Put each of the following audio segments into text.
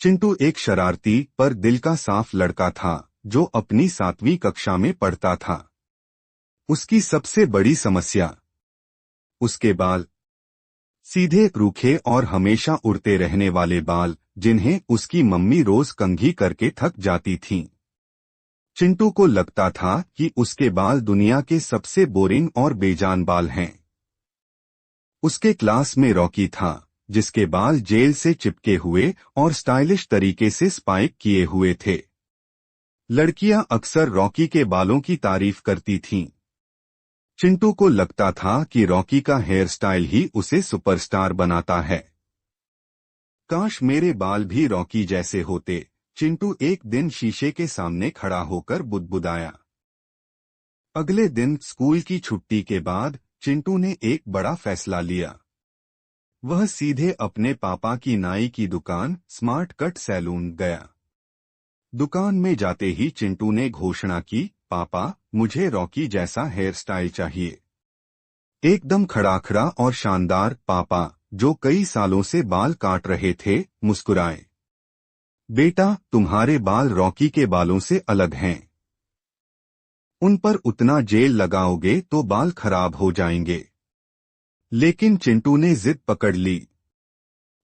चिंटू एक शरारती पर दिल का साफ लड़का था जो अपनी 7वीं कक्षा में पढ़ता था। उसकी सबसे बड़ी समस्या उसके बाल, सीधे रूखे और हमेशा उड़ते रहने वाले बाल, जिन्हें उसकी मम्मी रोज कंघी करके थक जाती थीं। चिंटू को लगता था कि उसके बाल दुनिया के सबसे बोरिंग और बेजान बाल हैं। उसके क्लास में रॉकी था, जिसके बाल जेल से चिपके हुए और स्टाइलिश तरीके से स्पाइक किए हुए थे। लड़कियां अक्सर रॉकी के बालों की तारीफ करती थीं। चिंटू को लगता था कि रॉकी का हेयर स्टाइल ही उसे सुपरस्टार बनाता है। काश मेरे बाल भी रॉकी जैसे होते, चिंटू एक दिन शीशे के सामने खड़ा होकर बुदबुदाया। अगले दिन स्कूल की छुट्टी के बाद चिंटू ने एक बड़ा फैसला लिया। वह सीधे अपने पापा की नाई की दुकान स्मार्ट कट सैलून गया। दुकान में जाते ही चिंटू ने घोषणा की, पापा, मुझे रॉकी जैसा हेयर स्टाइल चाहिए। एकदम खड़ाखड़ा और शानदार। पापा, जो कई सालों से बाल काट रहे थे, मुस्कुराए। बेटा, तुम्हारे बाल रॉकी के बालों से अलग हैं। उन पर उतना जेल लगाओगे तो बाल खराब हो जाएंगे। लेकिन चिंटू ने जिद पकड़ ली।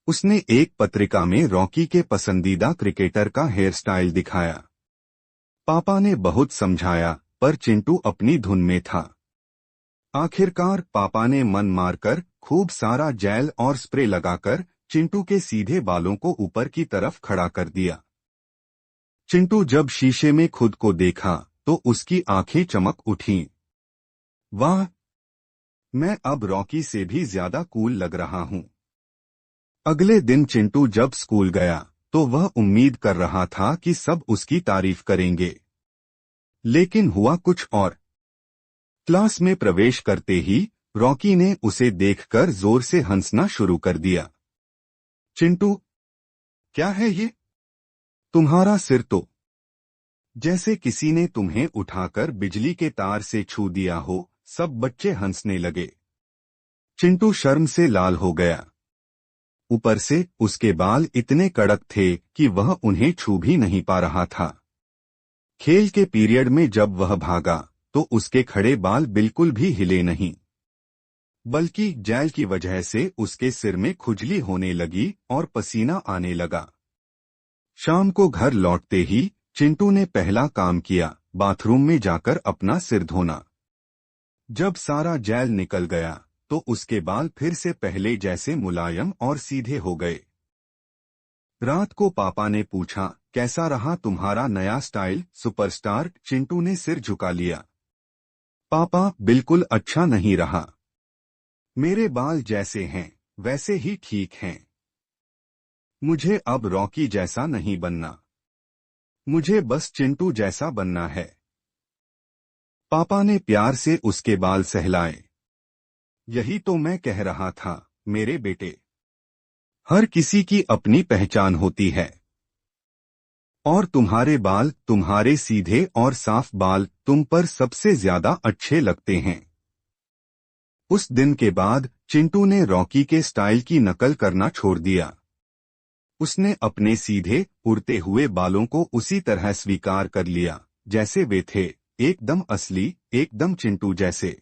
उसने एक पत्रिका में रॉकी के पसंदीदा क्रिकेटर का हेयर स्टाइल दिखाया। पापा ने बहुत समझाया, पर चिंटू अपनी धुन में था। आखिरकार पापा ने मन मारकर खूब सारा जेल और स्प्रे लगाकर चिंटू के सीधे बालों को ऊपर की तरफ खड़ा कर दिया। चिंटू जब शीशे में खुद को देखा तो उसकी आंखें चमक उठीं। वाह, मैं अब रॉकी से भी ज्यादा कूल लग रहा हूं। अगले दिन चिंटू जब स्कूल गया तो वह उम्मीद कर रहा था कि सब उसकी तारीफ करेंगे। लेकिन हुआ कुछ और। क्लास में प्रवेश करते ही रॉकी ने उसे देखकर जोर से हंसना शुरू कर दिया। चिंटू, क्या है ये? तुम्हारा सिर तो जैसे किसी ने तुम्हें उठाकर बिजली के तार से छू दिया हो। सब बच्चे हंसने लगे। चिंटू शर्म से लाल हो गया। ऊपर से उसके बाल इतने कड़क थे कि वह उन्हें छू भी नहीं पा रहा था। खेल के पीरियड में जब वह भागा तो उसके खड़े बाल बिल्कुल भी हिले नहीं, बल्कि जेल की वजह से उसके सिर में खुजली होने लगी और पसीना आने लगा। शाम को घर लौटते ही चिंटू ने पहला काम किया, बाथरूम में जाकर अपना सिर धोना। जब सारा जेल निकल गया तो उसके बाल फिर से पहले जैसे मुलायम और सीधे हो गए। रात को पापा ने पूछा, कैसा रहा तुम्हारा नया स्टाइल सुपरस्टार? चिंटू ने सिर झुका लिया। पापा, बिल्कुल अच्छा नहीं रहा। मेरे बाल जैसे हैं वैसे ही ठीक हैं। मुझे अब रॉकी जैसा नहीं बनना। मुझे बस चिंटू जैसा बनना है। पापा ने प्यार से उसके बाल सहलाए। यही तो मैं कह रहा था मेरे बेटे, हर किसी की अपनी पहचान होती है। और तुम्हारे बाल, तुम्हारे सीधे और साफ बाल तुम पर सबसे ज्यादा अच्छे लगते हैं। उस दिन के बाद चिंटू ने रॉकी के स्टाइल की नकल करना छोड़ दिया। उसने अपने सीधे उड़ते हुए बालों को उसी तरह स्वीकार कर लिया जैसे वे थे, एकदम असली, एकदम चिंटू जैसे।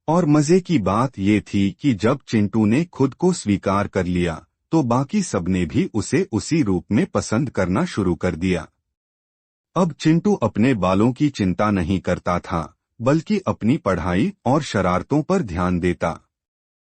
और मजे की बात ये थी कि जब चिंटू ने खुद को स्वीकार कर लिया तो बाकी सबने भी उसे उसी रूप में पसंद करना शुरू कर दिया। अब चिंटू अपने बालों की चिंता नहीं करता था, बल्कि अपनी पढ़ाई और शरारतों पर ध्यान देता।